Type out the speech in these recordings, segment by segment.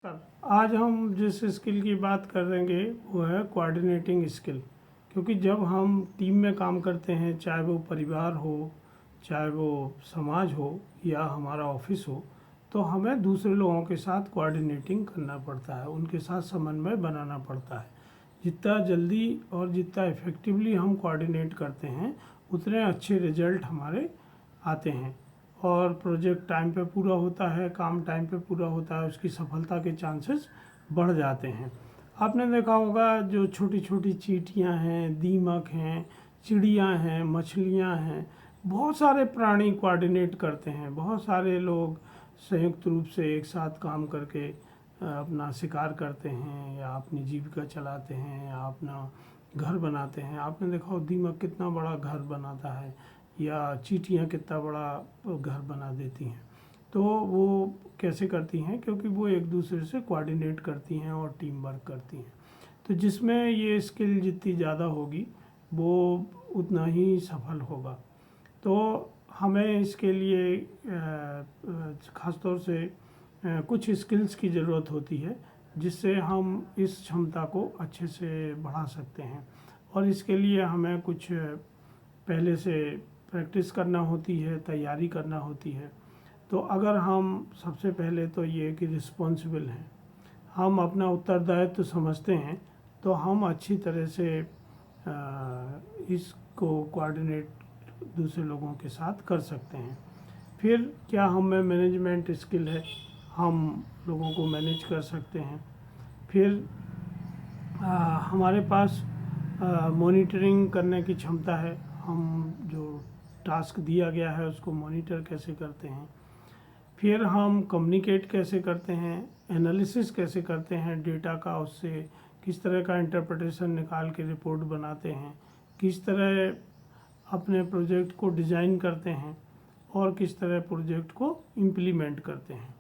आज हम जिस स्किल की बात करेंगे वो है कोऑर्डिनेटिंग स्किल। क्योंकि जब हम टीम में काम करते हैं, चाहे वो परिवार हो, चाहे वो समाज हो या हमारा ऑफिस हो, तो हमें दूसरे लोगों के साथ कोऑर्डिनेटिंग करना पड़ता है, उनके साथ समन्वय बनाना पड़ता है। जितना जल्दी और जितना इफ़ेक्टिवली हम कोऑर्डिनेट करते हैं, उतने अच्छे रिजल्ट हमारे आते हैं और प्रोजेक्ट टाइम पे पूरा होता है, काम टाइम पे पूरा होता है, उसकी सफलता के चांसेस बढ़ जाते हैं। आपने देखा होगा जो छोटी छोटी चींटियां हैं, दीमक हैं, चिड़ियां हैं, मछलियां हैं, बहुत सारे प्राणी कोऑर्डिनेट करते हैं। बहुत सारे लोग संयुक्त रूप से एक साथ काम करके अपना शिकार करते हैं या अपनी जीविका चलाते हैं या अपना घर बनाते हैं। आपने देखा हो दीमक कितना बड़ा घर बनाता है या चींटियाँ कितना बड़ा घर बना देती हैं। तो वो कैसे करती हैं? क्योंकि वो एक दूसरे से कोऑर्डिनेट करती हैं और टीम वर्क करती हैं। तो जिसमें ये स्किल जितनी ज़्यादा होगी वो उतना ही सफल होगा। तो हमें इसके लिए ख़ास तौर से कुछ स्किल्स की ज़रूरत होती है जिससे हम इस क्षमता को अच्छे से बढ़ा सकते हैं। और इसके लिए हमें कुछ पहले से प्रैक्टिस करना होती है, तैयारी करना होती है। तो अगर हम सबसे पहले तो ये कि रिस्पॉन्सिबल हैं, हम अपना उत्तरदायित्व समझते हैं, तो हम अच्छी तरह से इसको कोऑर्डिनेट दूसरे लोगों के साथ कर सकते हैं। फिर क्या हम में मैनेजमेंट स्किल है, हम लोगों को मैनेज कर सकते हैं। फिर हमारे पास मॉनिटरिंग करने की क्षमता है, हम जो टास्क दिया गया है उसको मॉनिटर कैसे करते हैं। फिर हम कम्युनिकेट कैसे करते हैं, एनालिसिस कैसे करते हैं डेटा का, उससे किस तरह का इंटरप्रिटेशन निकाल के रिपोर्ट बनाते हैं, किस तरह अपने प्रोजेक्ट को डिज़ाइन करते हैं और किस तरह प्रोजेक्ट को इम्प्लीमेंट करते हैं।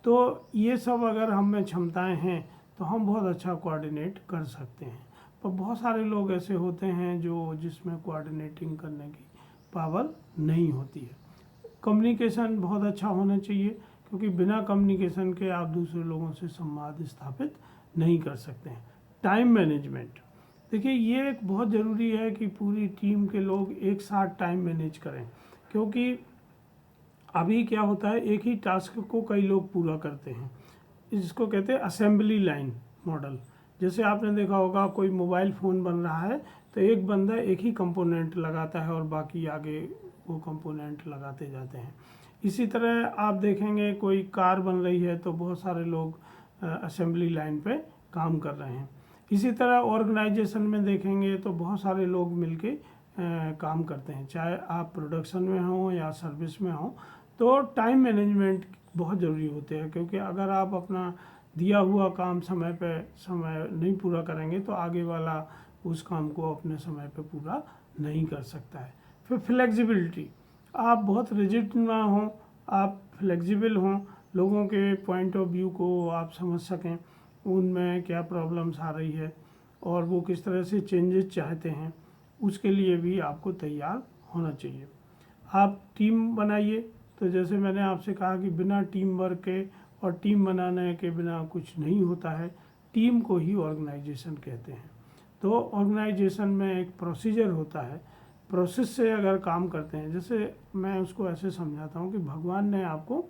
तो ये सब अगर हम में क्षमताएं हैं तो हम बहुत अच्छा कोऑर्डिनेट कर सकते हैं। पर बहुत सारे लोग ऐसे होते हैं जिसमें कोऑर्डिनेटिंग करने की पावर नहीं होती है। कम्युनिकेशन बहुत अच्छा होना चाहिए, क्योंकि बिना कम्युनिकेशन के आप दूसरे लोगों से संवाद स्थापित नहीं कर सकते हैं। टाइम मैनेजमेंट, देखिए ये एक बहुत ज़रूरी है कि पूरी टीम के लोग एक साथ टाइम मैनेज करें। क्योंकि अभी क्या होता है, एक ही टास्क को कई लोग पूरा करते हैं, इसको कहते हैं असेंबली लाइन मॉडल। जैसे आपने देखा होगा कोई मोबाइल फ़ोन बन रहा है तो एक बंदा एक ही कंपोनेंट लगाता है और बाकी आगे वो कंपोनेंट लगाते जाते हैं। इसी तरह आप देखेंगे कोई कार बन रही है तो बहुत सारे लोग असेंबली लाइन पे काम कर रहे हैं। इसी तरह ऑर्गेनाइजेशन में देखेंगे तो बहुत सारे लोग मिलके काम करते हैं, चाहे आप प्रोडक्शन में हो या सर्विस में हो। तो टाइम मैनेजमेंट बहुत ज़रूरी होते हैं, क्योंकि अगर आप अपना दिया हुआ काम समय नहीं पूरा करेंगे तो आगे वाला उस काम को अपने समय पे पूरा नहीं कर सकता है। फिर फ्लेक्सिबिलिटी, आप बहुत रिजिड ना हों, आप फ्लेक्सिबल हों, लोगों के पॉइंट ऑफ व्यू को आप समझ सकें, उनमें क्या प्रॉब्लम्स आ रही है और वो किस तरह से चेंजेस चाहते हैं, उसके लिए भी आपको तैयार होना चाहिए। आप टीम बनाइए, तो जैसे मैंने आपसे कहा कि बिना टीम वर्क के और टीम बनाने के बिना कुछ नहीं होता है। टीम को ही ऑर्गेनाइजेशन कहते हैं। तो ऑर्गेनाइजेशन में एक प्रोसीजर होता है, प्रोसेस से अगर काम करते हैं, जैसे मैं उसको ऐसे समझाता हूँ कि भगवान ने आपको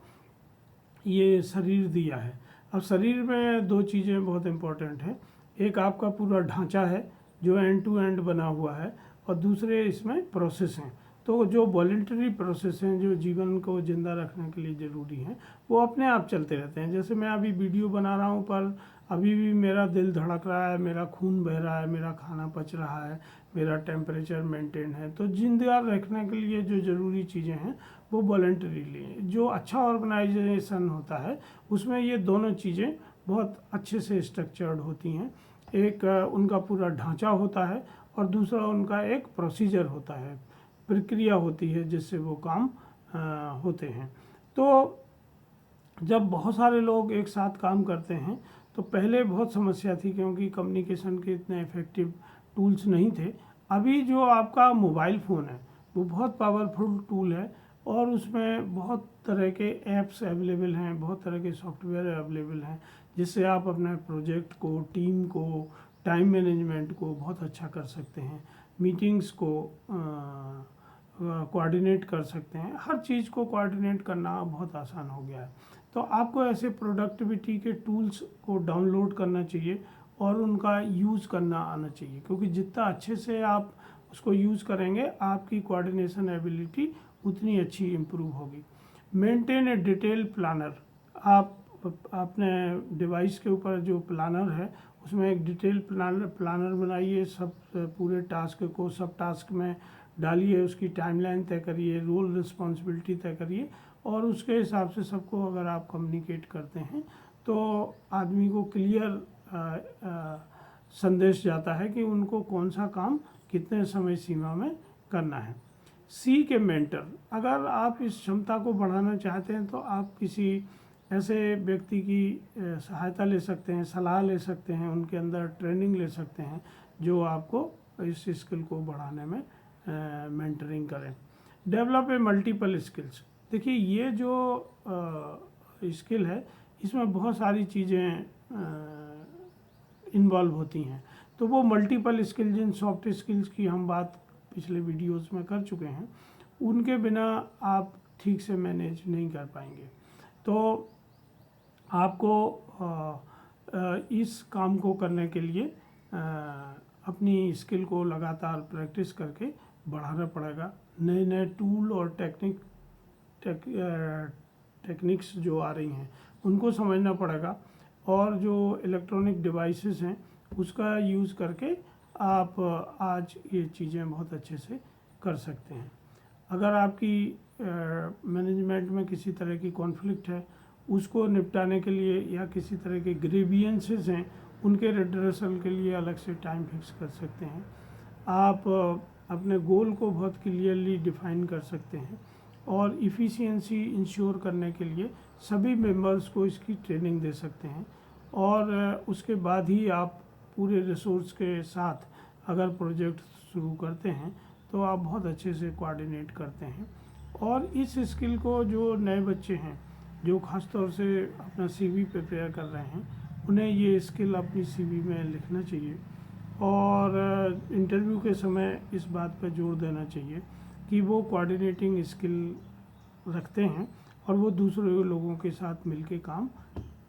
ये शरीर दिया है। अब शरीर में दो चीज़ें बहुत इम्पोर्टेंट हैं, एक आपका पूरा ढांचा है जो एंड टू एंड बना हुआ है, और दूसरे इसमें प्रोसेस हैं। तो जो वॉलेंटरी प्रोसेस हैं जो जीवन को ज़िंदा रखने के लिए ज़रूरी हैं, वो अपने आप चलते रहते हैं। जैसे मैं अभी वीडियो बना रहा हूँ, पर अभी भी मेरा दिल धड़क रहा है, मेरा खून बह रहा है, मेरा खाना पच रहा है, मेरा टेम्परेचर मेंटेन है। तो जिंदा रखने के लिए जो ज़रूरी चीज़ें हैं वो वॉलेंटरीली हैं। जो अच्छा ऑर्गेनाइजेशन होता है उसमें ये दोनों चीज़ें बहुत अच्छे से स्ट्रक्चर्ड होती हैं। एक उनका पूरा ढांचा होता है और दूसरा उनका एक प्रोसीजर होता है, प्रक्रिया होती है जिससे वो काम होते हैं। तो जब बहुत सारे लोग एक साथ काम करते हैं तो पहले बहुत समस्या थी, क्योंकि कम्युनिकेशन के इतने इफ़ेक्टिव टूल्स नहीं थे। अभी जो आपका मोबाइल फ़ोन है वो बहुत पावरफुल टूल है और उसमें बहुत तरह के ऐप्स अवेलेबल हैं, बहुत तरह के सॉफ्टवेयर अवेलेबल हैं जिससे आप अपने प्रोजेक्ट को, टीम को, टाइम मैनेजमेंट को बहुत अच्छा कर सकते हैं, मीटिंग्स को कोऑर्डिनेट कर सकते हैं। हर चीज़ को कोऑर्डिनेट करना बहुत आसान हो गया है। तो आपको ऐसे प्रोडक्टिविटी के टूल्स को डाउनलोड करना चाहिए और उनका यूज़ करना आना चाहिए, क्योंकि जितना अच्छे से आप उसको यूज़ करेंगे आपकी कोऑर्डिनेशन एबिलिटी उतनी अच्छी इम्प्रूव होगी। Maintain a detail planner. आप अपने डिवाइस के ऊपर जो प्लानर है उसमें एक डिटेल प्लानर बनाइए, सब पूरे टास्क को सब टास्क में डालिए, उसकी टाइमलाइन तय करिए, रोल रिस्पॉन्सिबिलिटी तय करिए, और उसके हिसाब से सबको अगर आप कम्युनिकेट करते हैं तो आदमी को क्लियर संदेश जाता है कि उनको कौन सा काम कितने समय सीमा में करना है। सी के मेंटर। अगर आप इस क्षमता को बढ़ाना चाहते हैं तो आप किसी ऐसे व्यक्ति की सहायता ले सकते हैं, सलाह ले सकते हैं, उनके अंदर ट्रेनिंग ले सकते हैं जो आपको इस स्किल को बढ़ाने में मेंटरिंग करें। Develop a multiple skills. देखिए ये जो स्किल है इसमें बहुत सारी चीज़ें इन्वॉल्व होती हैं, तो वो मल्टीपल स्किल, जिन सॉफ्ट स्किल्स की हम बात पिछले वीडियोस में कर चुके हैं, उनके बिना आप ठीक से मैनेज नहीं कर पाएंगे। तो आपको इस काम को करने के लिए अपनी स्किल को लगातार प्रैक्टिस करके बढ़ाना पड़ेगा। नए नए टूल और टेक्निक्स जो आ रही हैं उनको समझना पड़ेगा, और जो इलेक्ट्रॉनिक डिवाइसेस हैं उसका यूज़ करके आप आज ये चीज़ें बहुत अच्छे से कर सकते हैं। अगर आपकी मैनेजमेंट में किसी तरह की कॉन्फ्लिक्ट है, उसको निपटाने के लिए, या किसी तरह के ग्रीवियंसेस हैं उनके रिड्रेसल के लिए अलग से टाइम फिक्स कर सकते हैं। आप अपने गोल को बहुत क्लियरली डिफाइन कर सकते हैं, और इफ़िशियंसी इंश्योर करने के लिए सभी मेंबर्स को इसकी ट्रेनिंग दे सकते हैं, और उसके बाद ही आप पूरे रिसोर्स के साथ अगर प्रोजेक्ट शुरू करते हैं तो आप बहुत अच्छे से कोऑर्डिनेट करते हैं। और इस स्किल को जो नए बच्चे हैं जो ख़ास तौर से अपना CV प्रिपेयर कर रहे हैं, उन्हें ये स्किल अपनी CV में लिखना चाहिए, और इंटरव्यू के समय इस बात पर जोर देना चाहिए कि वो कोऑर्डिनेटिंग स्किल रखते हैं और वो दूसरे लोगों के साथ मिलके काम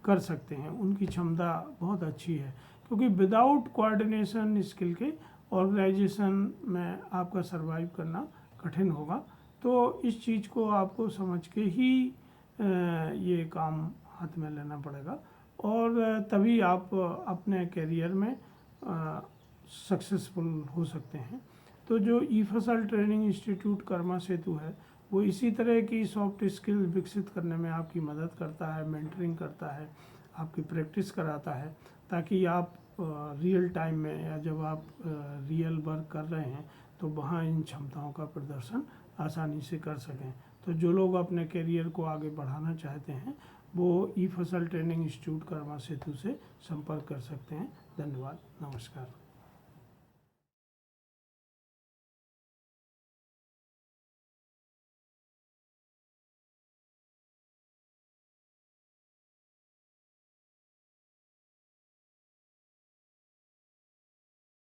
कर सकते हैं, उनकी क्षमता बहुत अच्छी है। क्योंकि विदाउट कोऑर्डिनेशन स्किल के ऑर्गेनाइजेशन में आपका सरवाइव करना कठिन होगा। तो इस चीज़ को आपको समझ के ही ये काम हाथ में लेना पड़ेगा, और तभी आप अपने करियर में सक्सेसफुल हो सकते हैं। तो जो ईफसल ट्रेनिंग इंस्टीट्यूट कर्मा सेतु है वो इसी तरह की सॉफ्ट स्किल विकसित करने में आपकी मदद करता है, मेंटरिंग करता है, आपकी प्रैक्टिस कराता है, ताकि आप रियल टाइम में या जब आप रियल वर्क कर रहे हैं तो वहाँ इन क्षमताओं का प्रदर्शन आसानी से कर सकें। तो जो लोग अपने करियर को आगे बढ़ाना चाहते हैं वो ईफसल ट्रेनिंग इंस्टीट्यूट कर्मा सेतु से संपर्क कर सकते हैं। धन्यवाद, नमस्कार।